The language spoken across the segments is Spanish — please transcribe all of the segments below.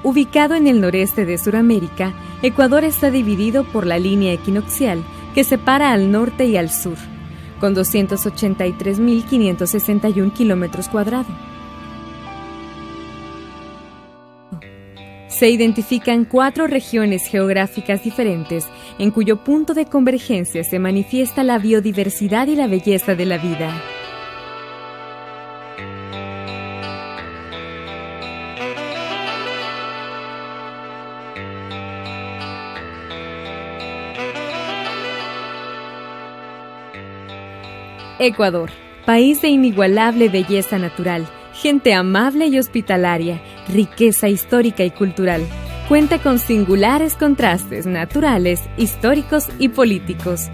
Ubicado en el noreste de Sudamérica, Ecuador está dividido por la línea equinoccial que separa al norte y al sur, con 283.561 kilómetros cuadrados. Se identifican 4 regiones geográficas diferentes en cuyo punto de convergencia se manifiesta la biodiversidad y la belleza de la vida. Ecuador, país de inigualable belleza natural, gente amable y hospitalaria, riqueza histórica y cultural. Cuenta con singulares contrastes naturales, históricos y políticos.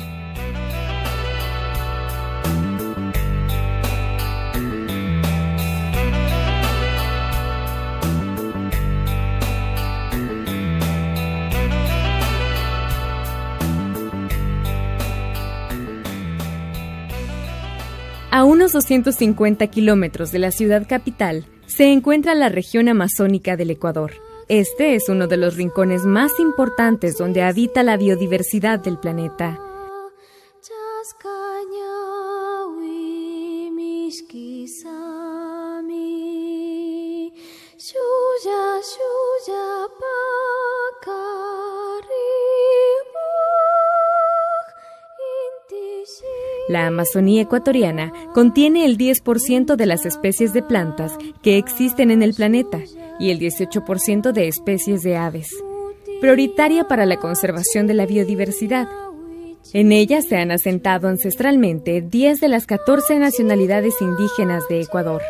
A unos 250 kilómetros de la ciudad capital se encuentra la región amazónica del Ecuador. Este es uno de los rincones más importantes donde habita la biodiversidad del planeta. La Amazonía ecuatoriana contiene el 10% de las especies de plantas que existen en el planeta y el 18% de especies de aves, prioritaria para la conservación de la biodiversidad. En ella se han asentado ancestralmente 10 de las 14 nacionalidades indígenas de Ecuador.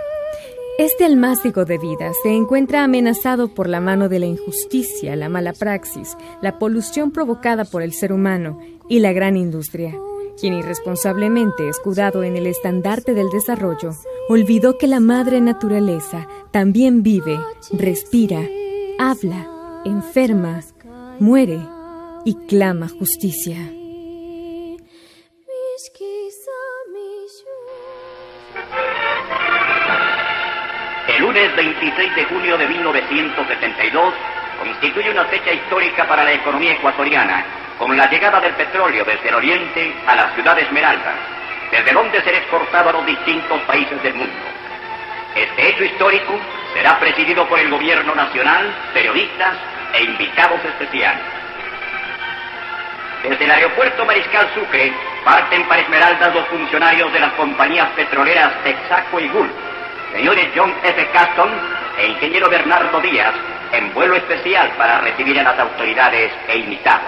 Este almácigo de vida se encuentra amenazado por la mano de la injusticia, la mala praxis, la polución provocada por el ser humano y la gran industria, quien irresponsablemente, escudado en el estandarte del desarrollo, olvidó que la madre naturaleza también vive, respira, habla, enferma, muere y clama justicia. El lunes 26 de junio de 1972 constituye una fecha histórica para la economía ecuatoriana, con la llegada del petróleo desde el oriente a la ciudad de Esmeraldas, desde donde será exportado a los distintos países del mundo. Este hecho histórico será presidido por el gobierno nacional, periodistas e invitados especiales. Desde el aeropuerto Mariscal Sucre parten para Esmeraldas los funcionarios de las compañías petroleras Texaco y Gulf, señores John F. Caston e ingeniero Bernardo Díaz, en vuelo especial para recibir a las autoridades e invitados.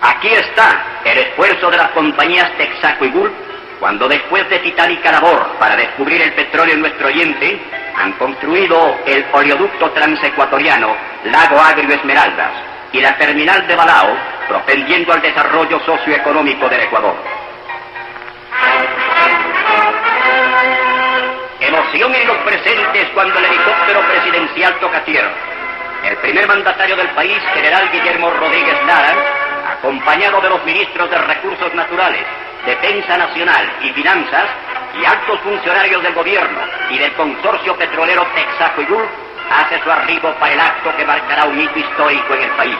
Aquí está el esfuerzo de las compañías Texaco y Gulf cuando, después de titánica labor para descubrir el petróleo en nuestro oriente, han construido el oleoducto transecuatoriano Lago Agrio Esmeraldas y la terminal de Balao, propendiendo al desarrollo socioeconómico del Ecuador. Emoción en los presentes cuando el helicóptero presidencial toca tierra. El primer mandatario del país, general Guillermo Rodríguez Lara, acompañado de los ministros de Recursos Naturales, Defensa Nacional y Finanzas, y altos funcionarios del gobierno y del consorcio petrolero Texaco y Gulf, hace su arribo para el acto que marcará un hito histórico en el país.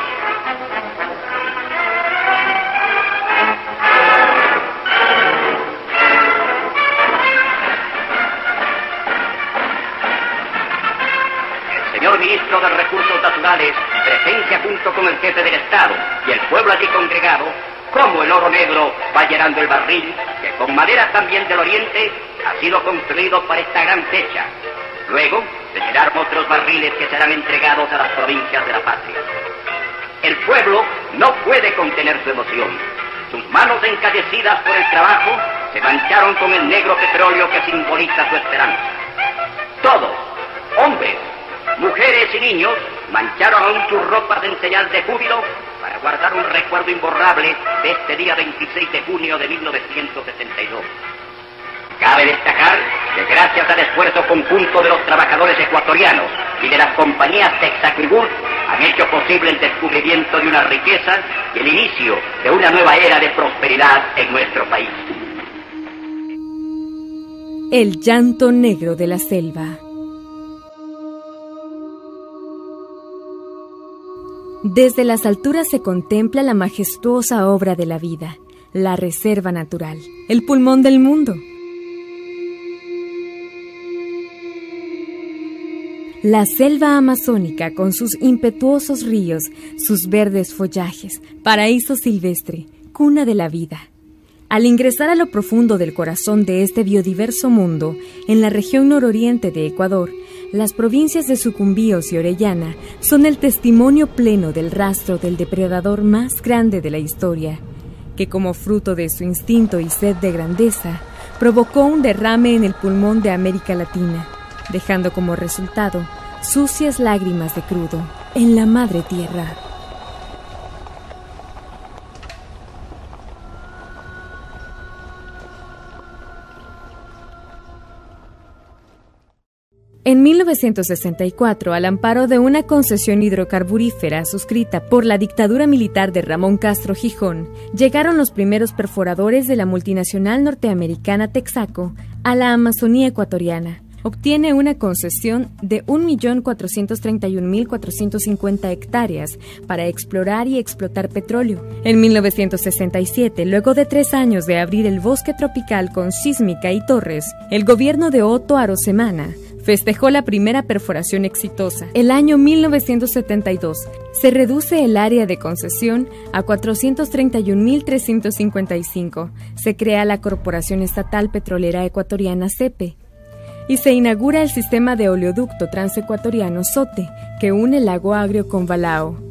El señor ministro de Recursos Naturales presencia junto con el jefe del Estado y el pueblo allí congregado cómo el oro negro va llenando el barril que con madera también del oriente ha sido construido para esta gran fecha. Luego se llenaron otros barriles que serán entregados a las provincias de la patria. El pueblo no puede contener su emoción. Sus manos encallecidas por el trabajo se mancharon con el negro petróleo que simboliza su esperanza. Todos, hombres, mujeres y niños, mancharon aún sus ropas en señal de júbilo para guardar un recuerdo imborrable de este día 26 de junio de 1972. Cabe destacar que gracias al esfuerzo conjunto de los trabajadores ecuatorianos y de las compañías Texaco y Gulf han hecho posible el descubrimiento de una riqueza y el inicio de una nueva era de prosperidad en nuestro país. El llanto negro de la selva. Desde las alturas se contempla la majestuosa obra de la vida, la reserva natural, el pulmón del mundo. La selva amazónica, con sus impetuosos ríos, sus verdes follajes, paraíso silvestre, cuna de la vida. Al ingresar a lo profundo del corazón de este biodiverso mundo, en la región nororiente de Ecuador, las provincias de Sucumbíos y Orellana son el testimonio pleno del rastro del depredador más grande de la historia, que como fruto de su instinto y sed de grandeza, provocó un derrame en el pulmón de América Latina, dejando como resultado sucias lágrimas de crudo en la madre tierra. En 1964, al amparo de una concesión hidrocarburífera suscrita por la dictadura militar de Ramón Castro Gijón, llegaron los primeros perforadores de la multinacional norteamericana Texaco a la Amazonía ecuatoriana. Obtiene una concesión de 1.431.450 hectáreas para explorar y explotar petróleo. En 1967, luego de 3 años de abrir el bosque tropical con sísmica y torres, el gobierno de Otto Arosemana festejó la primera perforación exitosa. El año 1972 se reduce el área de concesión a 431.355. Se crea la Corporación Estatal Petrolera Ecuatoriana CEPE y se inaugura el sistema de oleoducto transecuatoriano SOTE, que une el Lago Agrio con Balao.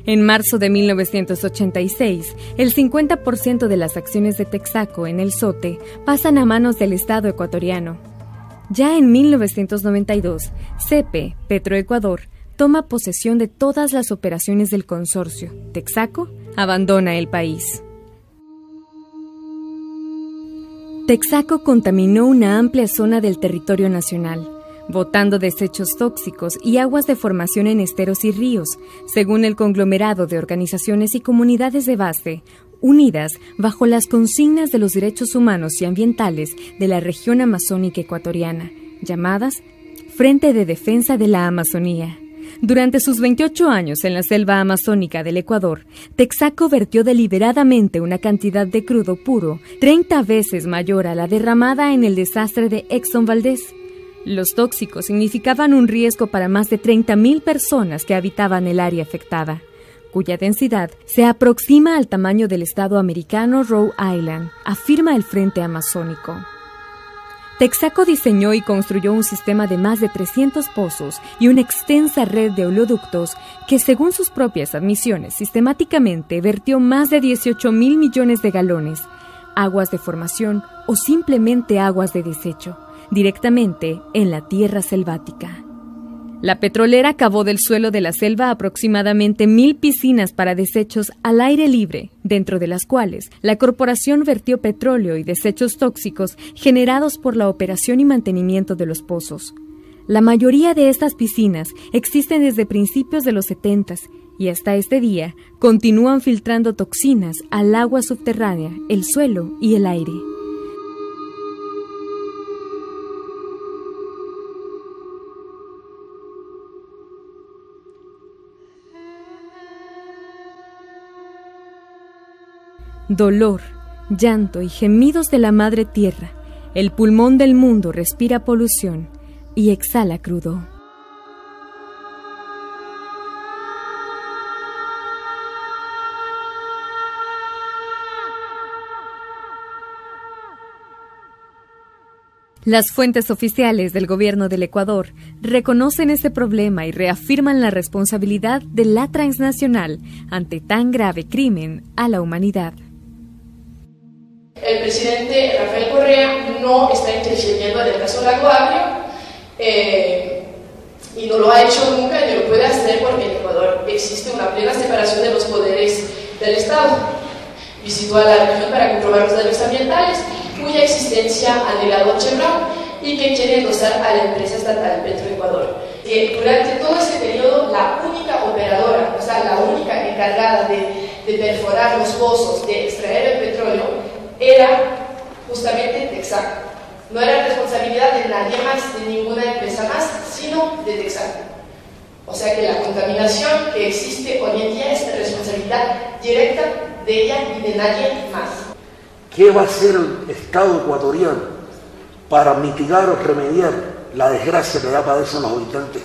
En marzo de 1986, el 50% de las acciones de Texaco en el SOTE pasan a manos del Estado ecuatoriano. Ya en 1992, CEPE, Petroecuador, toma posesión de todas las operaciones del consorcio. Texaco abandona el país. Texaco contaminó una amplia zona del territorio nacional, botando desechos tóxicos y aguas de formación en esteros y ríos, según el conglomerado de organizaciones y comunidades de base, unidas bajo las consignas de los derechos humanos y ambientales de la región amazónica ecuatoriana, llamadas Frente de Defensa de la Amazonía. Durante sus 28 años en la selva amazónica del Ecuador, Texaco vertió deliberadamente una cantidad de crudo puro 30 veces mayor a la derramada en el desastre de Exxon Valdez. Los tóxicos significaban un riesgo para más de 30.000 personas que habitaban el área afectada, cuya densidad se aproxima al tamaño del estado americano Rhode Island, afirma el Frente Amazónico. Texaco diseñó y construyó un sistema de más de 300 pozos y una extensa red de oleoductos que, según sus propias admisiones, sistemáticamente vertió más de 18.000 millones de galones, aguas de formación o simplemente aguas de desecho, directamente en la tierra selvática. La petrolera cavó del suelo de la selva aproximadamente 1.000 piscinas para desechos al aire libre, dentro de las cuales la corporación vertió petróleo y desechos tóxicos generados por la operación y mantenimiento de los pozos. La mayoría de estas piscinas existen desde principios de los 70s y hasta este día continúan filtrando toxinas al agua subterránea, el suelo y el aire. Dolor, llanto y gemidos de la madre tierra, el pulmón del mundo respira polución y exhala crudo. Las fuentes oficiales del gobierno del Ecuador reconocen este problema y reafirman la responsabilidad de la transnacional ante tan grave crimen a la humanidad. El presidente Rafael Correa no está interfiriendo en el caso Lago Agrio y no lo ha hecho nunca y no lo puede hacer porque en Ecuador existe una plena separación de los poderes del Estado. visitó a la región para comprobar los daños ambientales, cuya existencia ha negado Chevron y que quiere endosar a la empresa estatal Petroecuador. Durante todo ese periodo, la única operadora, o sea, la única encargada de perforar los pozos, de extraer el petróleo, era justamente Texaco. No era responsabilidad de nadie más, de ninguna empresa más, sino de Texaco. O sea que la contaminación que existe hoy en día es responsabilidad directa de ella y de nadie más. ¿Qué va a hacer el Estado ecuatoriano para mitigar o remediar la desgracia que ya padecen los habitantes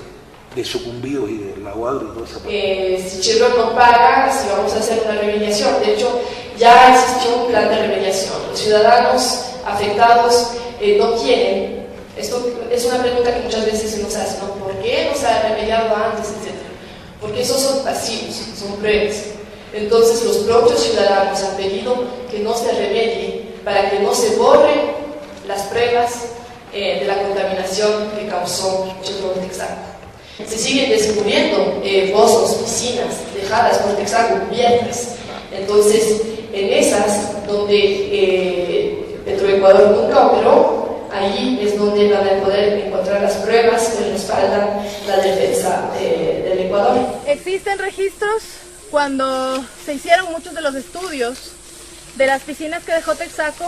de Sucumbíos y de La Guadra y toda esa parte? Si Chevron no paga, si vamos a hacer una remediación. De hecho, ya existió un plan de remediación. Los ciudadanos afectados no quieren. Esto es una pregunta que muchas veces se nos hace, ¿no? ¿Por qué no se ha remediado antes, etcétera? Porque esos son pasivos, son pruebas. Entonces los propios ciudadanos han pedido que no se remedie para que no se borren las pruebas de la contaminación que causó Chevron Texaco. Se siguen descubriendo pozos, piscinas dejadas por Texaco cubiertas. Entonces, en esas donde Petroecuador nunca operó, ahí es donde van a poder encontrar las pruebas que respaldan la defensa del Ecuador. Existen registros cuando se hicieron muchos de los estudios de las piscinas que dejó Texaco,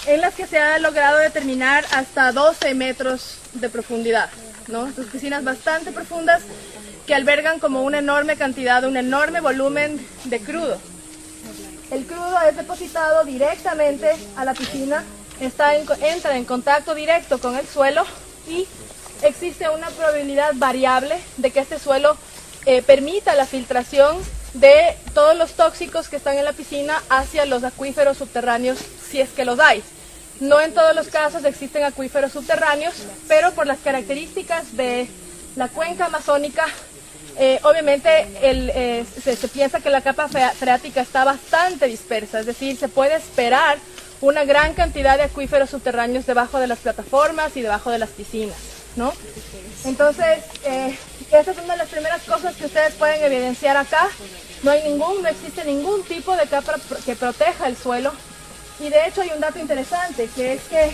en las que se ha logrado determinar hasta 12 metros de profundidad, ¿no? Estas piscinas bastante profundas que albergan como una enorme cantidad, un enorme volumen de crudo. El crudo es depositado directamente a la piscina, entra en contacto directo con el suelo y existe una probabilidad variable de que este suelo permita la filtración de todos los tóxicos que están en la piscina hacia los acuíferos subterráneos, si es que los hay. No en todos los casos existen acuíferos subterráneos, pero por las características de la cuenca amazónica, obviamente se piensa que la capa freática está bastante dispersa, es decir, se puede esperar una gran cantidad de acuíferos subterráneos debajo de las plataformas y debajo de las piscinas, ¿no? Entonces, esa es una de las primeras cosas que ustedes pueden evidenciar acá. No existe ningún tipo de capa que proteja el suelo. Y de hecho hay un dato interesante, que es que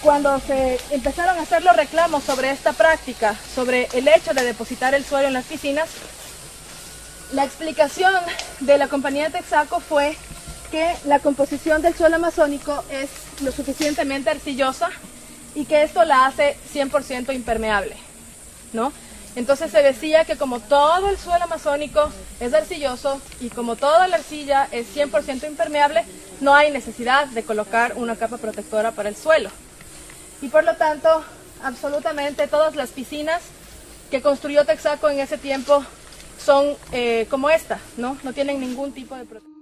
cuando se empezaron a hacer los reclamos sobre esta práctica, sobre el hecho de depositar el suelo en las piscinas, la explicación de la compañía Texaco fue que la composición del suelo amazónico es lo suficientemente arcillosa y que esto la hace 100% impermeable, ¿no? Entonces se decía que como todo el suelo amazónico es arcilloso y como toda la arcilla es 100% impermeable, no hay necesidad de colocar una capa protectora para el suelo. Y por lo tanto, absolutamente todas las piscinas que construyó Texaco en ese tiempo son como esta, ¿no? No tienen ningún tipo de protección.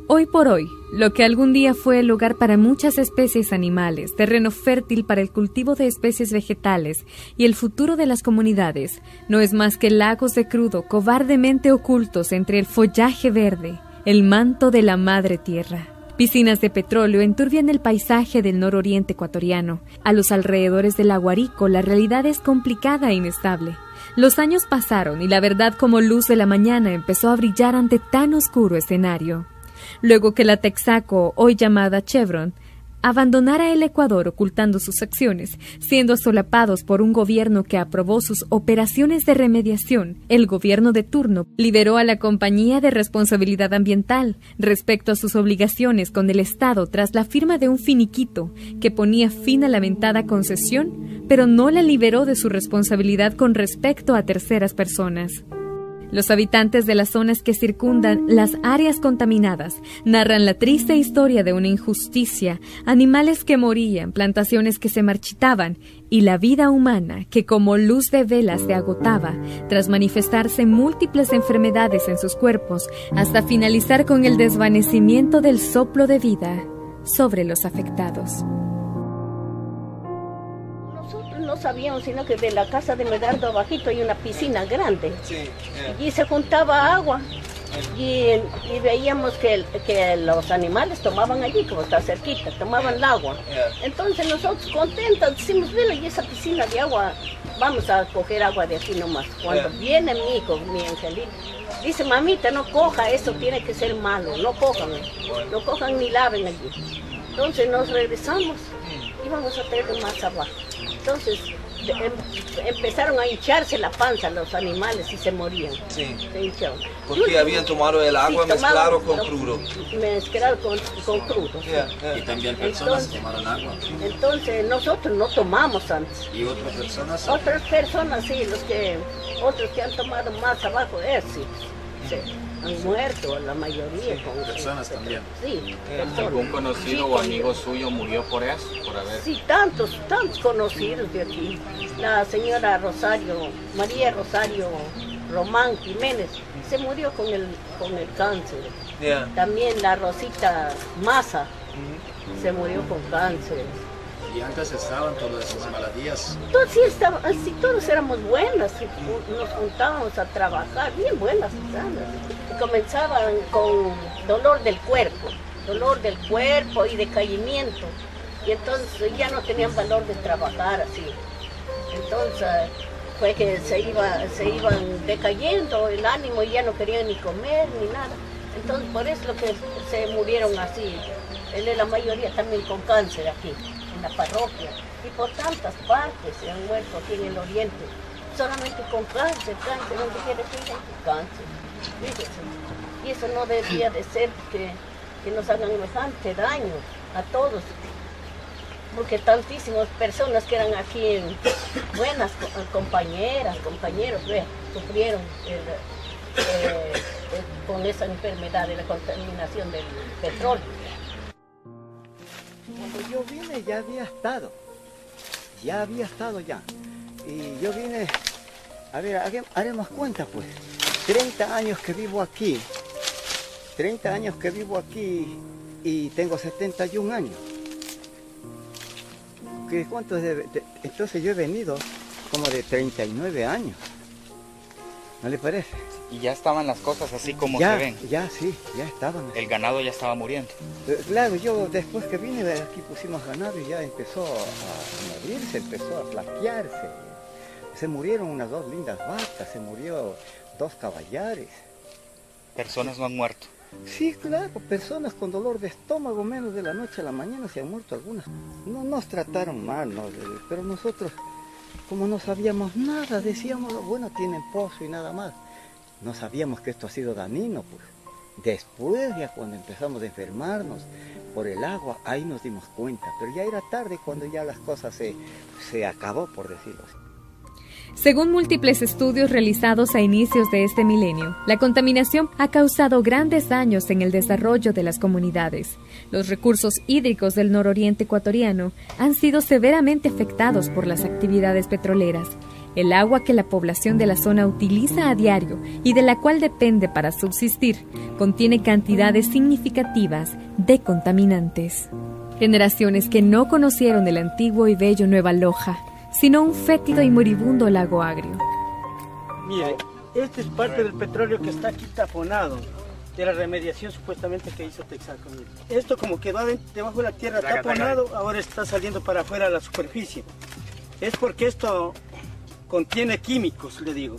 Hoy por hoy, lo que algún día fue el lugar para muchas especies animales, terreno fértil para el cultivo de especies vegetales y el futuro de las comunidades, no es más que lagos de crudo cobardemente ocultos entre el follaje verde, el manto de la madre tierra. Piscinas de petróleo enturbian el paisaje del nororiente ecuatoriano. A los alrededores del Aguarico la realidad es complicada e inestable. Los años pasaron y la verdad como luz de la mañana empezó a brillar ante tan oscuro escenario. Luego que la Texaco, hoy llamada Chevron, abandonara el Ecuador ocultando sus acciones, siendo solapados por un gobierno que aprobó sus operaciones de remediación, el gobierno de turno liberó a la compañía de responsabilidad ambiental respecto a sus obligaciones con el Estado tras la firma de un finiquito que ponía fin a la lamentada concesión, pero no la liberó de su responsabilidad con respecto a terceras personas. Los habitantes de las zonas que circundan las áreas contaminadas narran la triste historia de una injusticia, animales que morían, plantaciones que se marchitaban y la vida humana que como luz de vela se agotaba tras manifestarse múltiples enfermedades en sus cuerpos hasta finalizar con el desvanecimiento del soplo de vida sobre los afectados. No sabíamos, sino que de la casa de Medardo abajito hay una piscina grande. Sí, y se juntaba agua y veíamos que los animales tomaban allí, como está cerquita, tomaban el agua. Entonces nosotros contentos decimos, bueno, y esa piscina de agua, vamos a coger agua de aquí nomás. Cuando viene mi hijo, mi Angelito, Dice, mamita, no coja, eso tiene que ser malo, no cojan ni laven allí. Entonces nos regresamos y vamos a traer más abajo. Entonces empezaron a hincharse la panza los animales y se morían. Sí. Se hinchaban. Porque habían tomado el agua mezclado con crudo. Mezclado con crudo. Y también personas tomaron agua. Entonces nosotros no tomamos antes. ¿Y otras personas? Otras personas sí, otros que han tomado más abajo, sí, han muerto, la mayoría. Personas también. Sí, personas. ¿Algún conocido o amigo suyo murió por eso? Sí, tantos conocidos de aquí. La señora María Rosario Román Jiménez, se murió con el cáncer. También la Rosita Maza se murió con cáncer. ¿Y antes estaban todas esas maladías? Todos éramos buenas, nos juntábamos a trabajar, bien buenas. Comenzaban con dolor del cuerpo y decaimiento. Y entonces ya no tenían valor de trabajar así. Entonces fue que se iban decayendo el ánimo y ya no querían ni comer ni nada. Entonces por eso lo que se murieron así. La mayoría también con cáncer aquí, en la parroquia. Y por tantas partes se han muerto aquí en el oriente. Solamente con cáncer, donde quiera que ir hay cáncer. Fíjense. Y eso no debía de ser que nos hagan bastante daño a todos. Porque tantísimas personas que eran aquí buenas compañeras, compañeros, sufrieron con esa enfermedad de la contaminación del petróleo. Cuando yo vine ya había estado ya. Y yo vine, a ver, haremos cuenta pues, 30 años que vivo aquí y tengo 71 años. ¿Cuánto entonces yo he venido como de 39 años. ¿No le parece? Y ya estaban las cosas así como ya, se ven. Ya, sí, ya estaban. El ganado ya estaba muriendo. Claro, yo después que vine de aquí pusimos ganado y ya empezó a morirse, empezó a flaquearse. Se murieron unas 2 lindas vacas, se murió 2 caballares. Personas no han muerto. Sí, claro, personas con dolor de estómago, menos de la noche a la mañana se han muerto algunas. No nos trataron mal, ¿no? Pero nosotros, como no sabíamos nada, decíamos, bueno, tienen pozo y nada más. No sabíamos que esto ha sido dañino, pues. Después, ya cuando empezamos a enfermarnos por el agua, ahí nos dimos cuenta. Pero ya era tarde cuando ya las cosas se acabó, por decirlo así. Según múltiples estudios realizados a inicios de este milenio, la contaminación ha causado grandes daños en el desarrollo de las comunidades. Los recursos hídricos del nororiente ecuatoriano han sido severamente afectados por las actividades petroleras. El agua que la población de la zona utiliza a diario y de la cual depende para subsistir, contiene cantidades significativas de contaminantes. Generaciones que no conocieron el antiguo y bello Nueva Loja, sino un fétido y moribundo lago agrio. Mire, este es parte del petróleo que está aquí taponado, de la remediación supuestamente que hizo Texaco. Esto como quedó debajo de la tierra taponado, ahora está saliendo para afuera a la superficie. Es porque esto contiene químicos, le digo.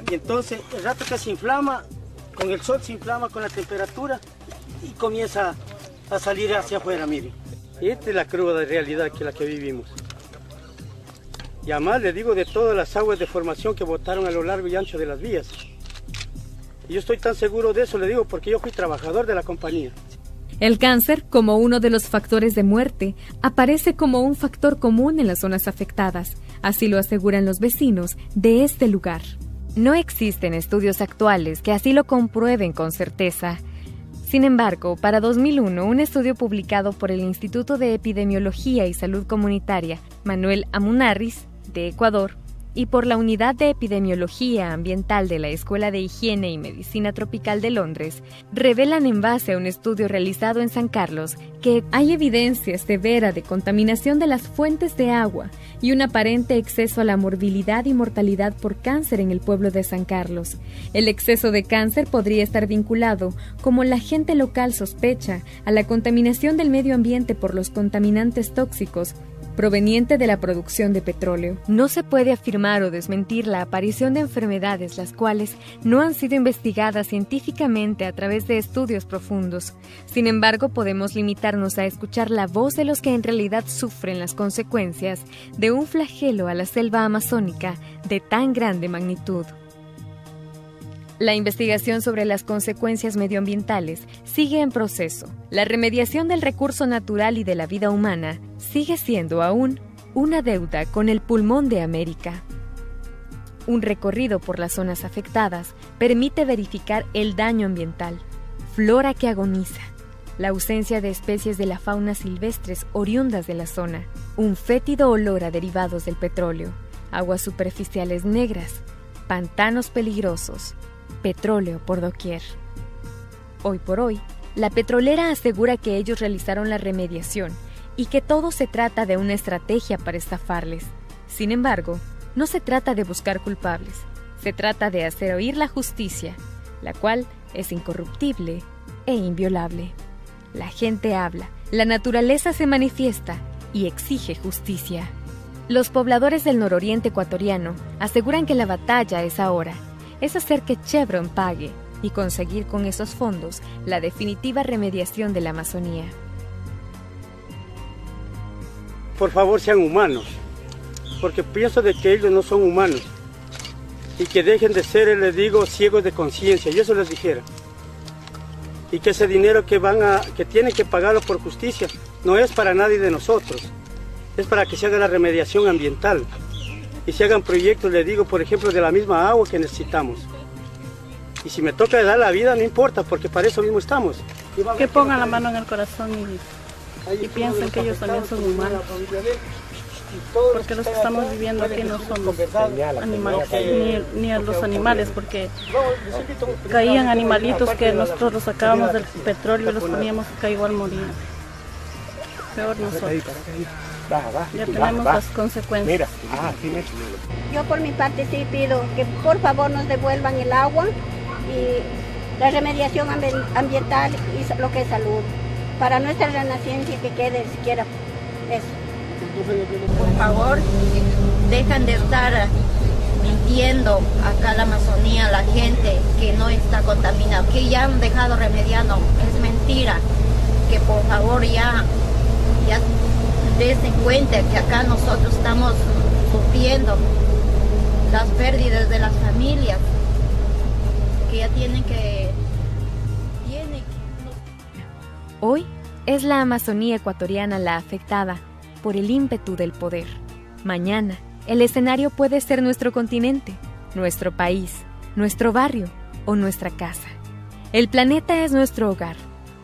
Y entonces el rato que se inflama, con el sol se inflama con la temperatura y comienza a salir hacia afuera, mire. Y esta es la cruda realidad que la que vivimos. Y además le digo de todas las aguas de formación que botaron a lo largo y ancho de las vías. Y yo estoy tan seguro de eso, le digo, porque yo fui trabajador de la compañía. El cáncer, como uno de los factores de muerte, aparece como un factor común en las zonas afectadas. Así lo aseguran los vecinos de este lugar. No existen estudios actuales que así lo comprueben con certeza. Sin embargo, para 2001, un estudio publicado por el Instituto de Epidemiología y Salud Comunitaria, Manuel Amunarriz, de Ecuador, y por la Unidad de Epidemiología Ambiental de la Escuela de Higiene y Medicina Tropical de Londres, revelan en base a un estudio realizado en San Carlos que hay evidencia severa de contaminación de las fuentes de agua y un aparente exceso a la morbilidad y mortalidad por cáncer en el pueblo de San Carlos. El exceso de cáncer podría estar vinculado, como la gente local sospecha, a la contaminación del medio ambiente por los contaminantes tóxicos proveniente de la producción de petróleo. No se puede afirmar o desmentir la aparición de enfermedades las cuales no han sido investigadas científicamente a través de estudios profundos. Sin embargo, podemos limitarnos a escuchar la voz de los que en realidad sufren las consecuencias de un flagelo a la selva amazónica de tan grande magnitud. La investigación sobre las consecuencias medioambientales sigue en proceso. La remediación del recurso natural y de la vida humana sigue siendo aún una deuda con el pulmón de América. Un recorrido por las zonas afectadas permite verificar el daño ambiental, flora que agoniza, la ausencia de especies de la fauna silvestres oriundas de la zona, un fétido olor a derivados del petróleo, aguas superficiales negras, pantanos peligrosos, petróleo por doquier. Hoy por hoy, la petrolera asegura que ellos realizaron la remediación y que todo se trata de una estrategia para estafarles. Sin embargo, no se trata de buscar culpables, se trata de hacer oír la justicia, la cual es incorruptible e inviolable. La gente habla, la naturaleza se manifiesta y exige justicia. Los pobladores del nororiente ecuatoriano aseguran que la batalla es ahora, es hacer que Chevron pague y conseguir con esos fondos la definitiva remediación de la Amazonía. Por favor, sean humanos, porque pienso de que ellos no son humanos y que dejen de ser, les digo, ciegos de conciencia, yo eso les dijera. Y que ese dinero que tienen que pagarlo por justicia no es para nadie de nosotros, es para que se haga la remediación ambiental. Y se hagan proyectos, les digo, por ejemplo, de la misma agua que necesitamos. Y si me toca dar la vida, no importa, porque para eso mismo estamos. Que pongan la mano en el corazón y piensen que ellos también son humanos. Porque los que estamos viviendo aquí no somos animales, ni a los animales, porque caían animalitos que nosotros los sacábamos del petróleo y los poníamos acá, igual morían. Peor nosotros. Ya tenemos las consecuencias. Yo por mi parte sí pido que por favor nos devuelvan el agua y la remediación ambiental y lo que es salud. Para nuestra renacencia que quede siquiera eso. Por favor, dejan de estar mintiendo acá en la Amazonía a la gente que no está contaminada, que ya han dejado remediando. Es mentira. Que por favor ya dense cuenta que acá nosotros estamos sufriendo las pérdidas de las familias, que ya tienen que... Hoy es la Amazonía ecuatoriana la afectada por el ímpetu del poder. Mañana, el escenario puede ser nuestro continente, nuestro país, nuestro barrio o nuestra casa. El planeta es nuestro hogar,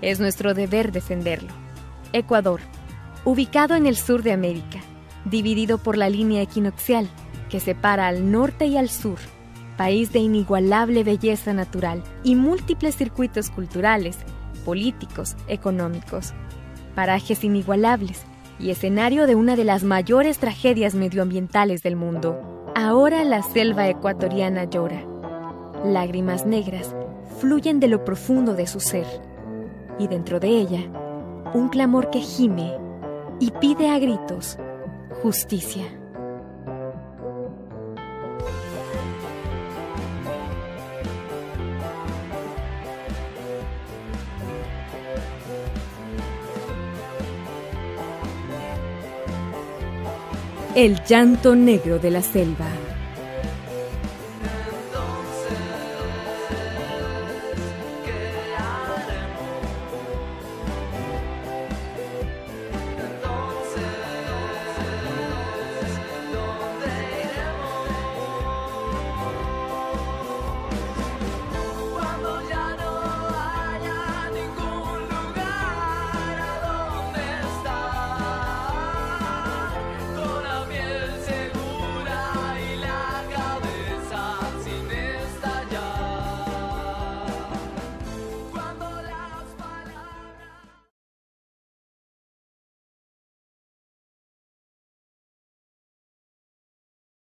es nuestro deber defenderlo. Ecuador, ubicado en el sur de América, dividido por la línea equinoccial que separa al norte y al sur, país de inigualable belleza natural y múltiples circuitos culturales, políticos, económicos, parajes inigualables y escenario de una de las mayores tragedias medioambientales del mundo. Ahora la selva ecuatoriana llora. Lágrimas negras fluyen de lo profundo de su ser, y dentro de ella, un clamor que gime y pide a gritos justicia. El llanto negro de la selva.